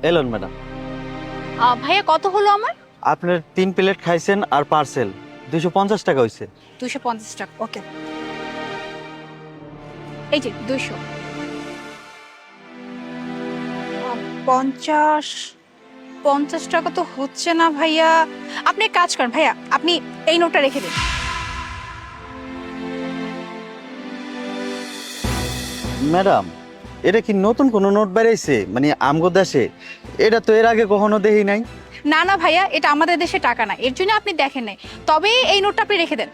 এলেন ম্যাডাম। ভাইয়া কত হলো আমার? আপনার 3 প্লেট খাইছেন আর পার্সেল 250 টাকা হয়েছে। 250 টাকা, ওকে। এই যে 200। 50 টাকা তো হচ্ছে না ভাইয়া। আপনি এক কাজ করেন ভাইয়া, আপনি এই নোটটা রেখে দিন। ম্যাডাম, এটা কি নতুন কোনো নোট বেরিয়েছে মানে আমগো দেশে? এটা তো এর আগে কখনো দেখি নাই। না না ভাইয়া, এটা আমাদের দেশে টাকা না, এর জন্য আপনি দেখেন নাই। তবে এই নোটটা আপনি রেখে দেন।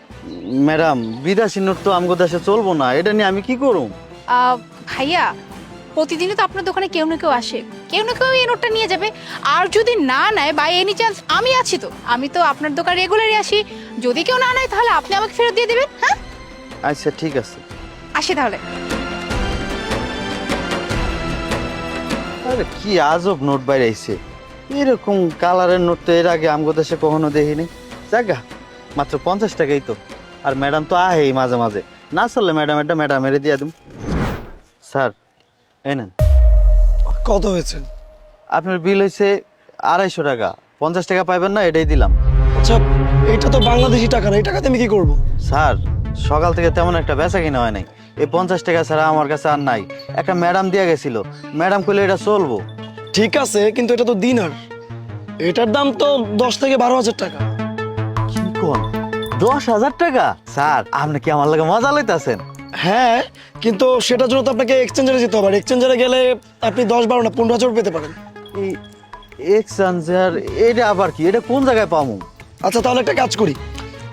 ম্যাডাম, বিদেশি নোট তো আমগো দেশে চলবো না, এটা নিয়ে আমি কি করব? ভাইয়া, প্রতিদিনই তো আপনার দোকানে কেউ না কেউ আসে, কেউ না কেউ এই নোটটা নিয়ে যাবে। আর যদি না নেয় বাই এনি চান্স, আমি আছি তো, আমি তো আপনার দোকানে রেগুলারই আসি। যদি কেউ না নেয় তাহলে আপনি আমাকে ফেরত দিয়ে দেবেন। হ্যাঁ, আচ্ছা ঠিক আছে। আসি তাহলে। আরে কি আজব নোট বেরিয়েছে! এরকম কালারের নোট তো এর আগে আমগো দেশে কখনো দেখিনি। জাগা, মাত্র 50 টাকাই তো। আর ম্যাডাম তো আহেই মাঝে মাঝে, না চললে ম্যাডাম এটা ম্যাডামেরে দিয়ে দিম। স্যার, এই নেন। কত হয়েছে? আপনার বিল হয়েছে 250 টাকা। 50 টাকা পাইবেন না, এটাই দিলাম। আচ্ছা, এটা তো বাংলাদেশি টাকা না, এই টাকাতে আমি কি করব? স্যার, সকাল থেকে তেমন একটা বেচা কিনা হয় নাই। এই 50 টাকা ছাড়া আমার কাছে আর নাই। একটা ম্যাডাম দিয়ে গেছিল, ম্যাডাম কইলে এটা চলবো। ঠিক আছে, কিন্তু এটা তো দিনার, এটার দাম তো 10 থেকে 12 হাজার টাকা। কি কোন? 10,000 টাকা? স্যার, আপনি কি আমার লাগে মজা লইতাছেন? হ্যাঁ, কিন্তু সেটার জন্য তো আপনাকে এক্সচেঞ্জারে যেতে হবে। আর এক্সচেঞ্জারে গেলে আপনি 10-12 না 15 হাজার পেতে পারেন। এই এক্সচেঞ্জার, এটা আবার কি? এটা কোন জায়গায় পাবো? আচ্ছা, তাহলে একটা কাজ করি,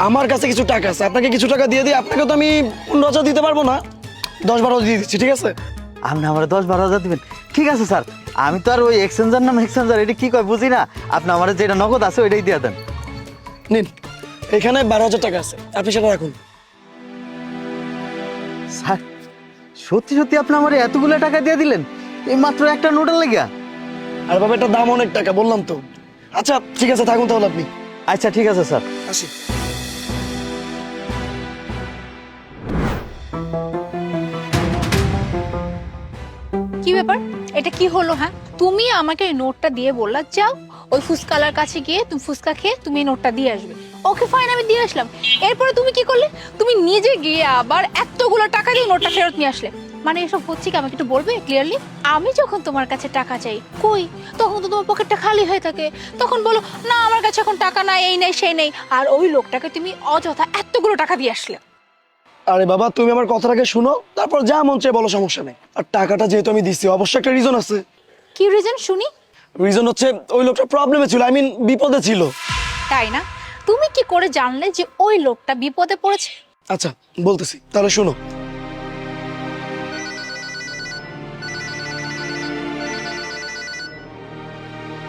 আমার কাছে কিছু টাকা আছে, আপনাকে কিছু টাকা দিয়ে দিই। আপনাকে তো আমি 15 হাজার দিতে পারবো না, 10-12 দিয়ে দিচ্ছি, ঠিক আছে? আপনি আমার 10-12 হাজার দিবেন? ঠিক আছে স্যার, আমি তো আর ওই এক্সচেঞ্জার নাম এক্সচেঞ্জার এটা কি কয় বুঝি না। আপনি আমার যেটা নগদ আছে ওইটাই দিয়ে দেন। নিন, এখানে 12 হাজার টাকা আছে, আপনি সেটা রাখুন। স্যার, সত্যি সত্যি আপনি আমার এতগুলো টাকা দিয়ে দিলেন এই মাত্র একটা নোটের লেগিয়া? আর বাবা, এটার দাম অনেক টাকা, বললাম তো। আচ্ছা ঠিক আছে, থাকুন তাহলে আপনি। আচ্ছা ঠিক আছে স্যার। আসি। কি ব্যাপার, এটা কি হলো? হ্যাঁ, তুমি আমাকে এই নোটটা দিয়ে বললা যাও ওই ফুচকালার কাছে গিয়ে তুমি ফুচকা খেয়ে তুমি এই নোটটা দিয়ে আসবে। ওকে ফাইন, আমি দিয়ে আসলাম। এরপরে তুমি কি করলে? তুমি নিজে গিয়ে আবার এতগুলো টাকা দিয়ে নোটটা ফেরত নিয়ে আসলে। মানে এসব হচ্ছে কি, আমাকে একটু বলবে ক্লিয়ারলি? আমি যখন তোমার কাছে টাকা চাই, কই তখন তো তোমার পকেটটা খালি হয়ে থাকে। তখন বলো না আমার কাছে এখন টাকা নাই, এই নেই সেই নেই। আর ওই লোকটাকে তুমি অযথা এতগুলো টাকা দিয়ে আসলে। আরে বাবা, তুমি আমার কথাটাকে শুনো, তারপর যা মন চায় বলো, সমস্যা নেই। আর টাকাটা যেহেতু আমি দিচ্ছি, অবশ্যই একটা রিজন আছে। কি রিজন শুনি? রিজন হচ্ছে ওই লোকটা প্রবলেমে ছিল, বিপদে ছিল। তাই না? তুমি কি করে জানলে যে ওই লোকটা বিপদে পড়েছে? আচ্ছা বলতেছি, তাহলে শুনো।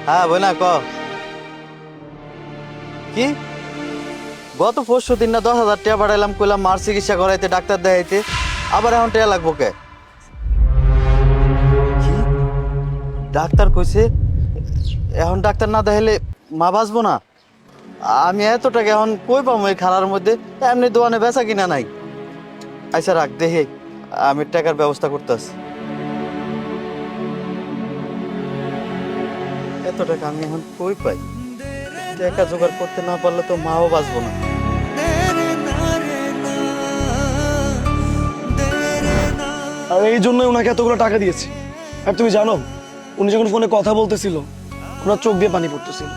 হ্যাঁ বইনা ক। কি গত 5 দিন না 10,000 টাকা পাঠাইলাম, কইলাম মার চিকিৎসা করাইতে, ডাক্তার দেখাইতে, আবার এখন টাকা লাগবো কে? কি? ডাক্তার কইছে এখন ডাক্তার না দেখাইলে মা বাঁচবো না? আমি এত টাকা এখন কই পাবো এই খালার মধ্যে? এমনি দোকানে বেচা কিনা নাই। আচ্ছা রাখ, দেখে আমি টাকার ব্যবস্থা করতেছি। এত টাকা আমি এখন কই পাই? টাকা জোগাড় করতে না পারলে তো মাও বাঁচবো না। আর এই জন্যই ওনাকে এতগুলো টাকা দিয়েছি। আর তুমি জানো, উনি যখন ফোনে কথা বলতেছিল ওনার চোখ দিয়ে পানি পড়তেছিল,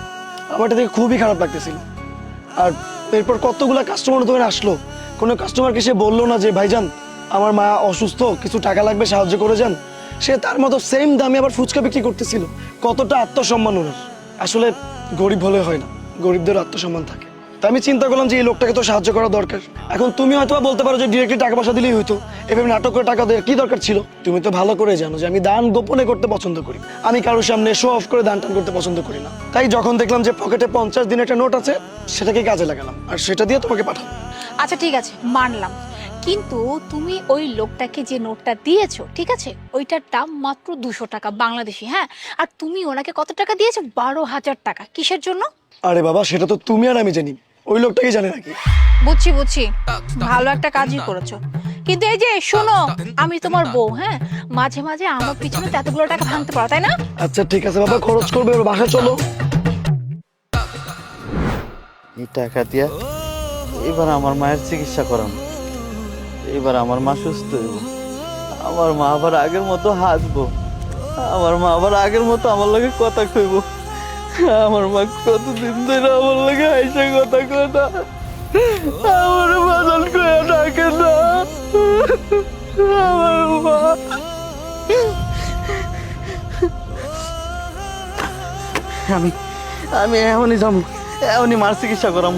আমার এটা দেখে খুবই খারাপ লাগতেছিল। আর এরপর কতগুলা কাস্টমার দোকানে আসলো, কোনো কাস্টমারকে সে বললো না যে ভাইজান আমার মা অসুস্থ, কিছু টাকা লাগবে, সাহায্য করে যান। সে তার মতো সেম দামে আবার ফুচকা বিক্রি করতেছিল। কতটা আত্মসম্মান ওনার! আসলে গরিব হলে হয় না, গরিবদের আত্মসম্মান থাকে। তা আমি চিন্তা করলাম যে এই লোকটাকে তো সাহায্য করা দরকার। এখন তুমি হয়তো বলতে পারো যে ডিরেক্টলি টাকা পয়সা দিলেই হইতো, এভাবে নাটক করে টাকা দেওয়ার কি দরকার ছিল? তুমি তো ভালো করে জানো যে আমি দান গোপনে করতে পছন্দ করি, আমি কারোর সামনে শো অফ করে দান টান করতে পছন্দ করি না। তাই যখন দেখলাম যে পকেটে 50 দিনের একটা নোট আছে, সেটাকে কাজে লাগালাম আর সেটা দিয়ে তোমাকে পাঠাবো। আচ্ছা ঠিক আছে, মানলাম। কিন্তু তুমি ওই লোকটাকে যে নোটটা দিয়েছো, ঠিক আছে, ওইটার দাম মাত্র 200 টাকা বাংলাদেশি। হ্যাঁ, আর তুমি ওনাকে কত টাকা দিয়েছো? 12,000 টাকা। কিসের জন্য? আরে বাবা, সেটা তো তুমি আর আমি জানি, ওই লোকটাকে জানে নাকি? বুঝছি বুঝছি, ভালো একটা কাজই করেছো। কিন্তু এই যে শোনো, আমি তোমার বউ, হ্যাঁ, মাঝে মাঝে আমার পিছনে তো এতগুলো টাকা ভাঙতে পারো, তাই না? আচ্ছা ঠিক আছে বাবা, খরচ করবে, এবার বাসা চলো। এই টাকা দিয়া এবার আমার মায়ের চিকিৎসা করাম, এবার আমার মা সুস্থ হইব, আমার মা আবার আগের মতো হাসবো, আমার মা আবার আগের মতো আমার লগে কথা কইব। আমার মা কতদিন ধরে আমার লগে হাইসে কথা কয় না, আমার বাদল কয়ে ডাকে না, আমার মা। আমি আমি এখনই যাবো, এখনই মার চিকিৎসা করাম।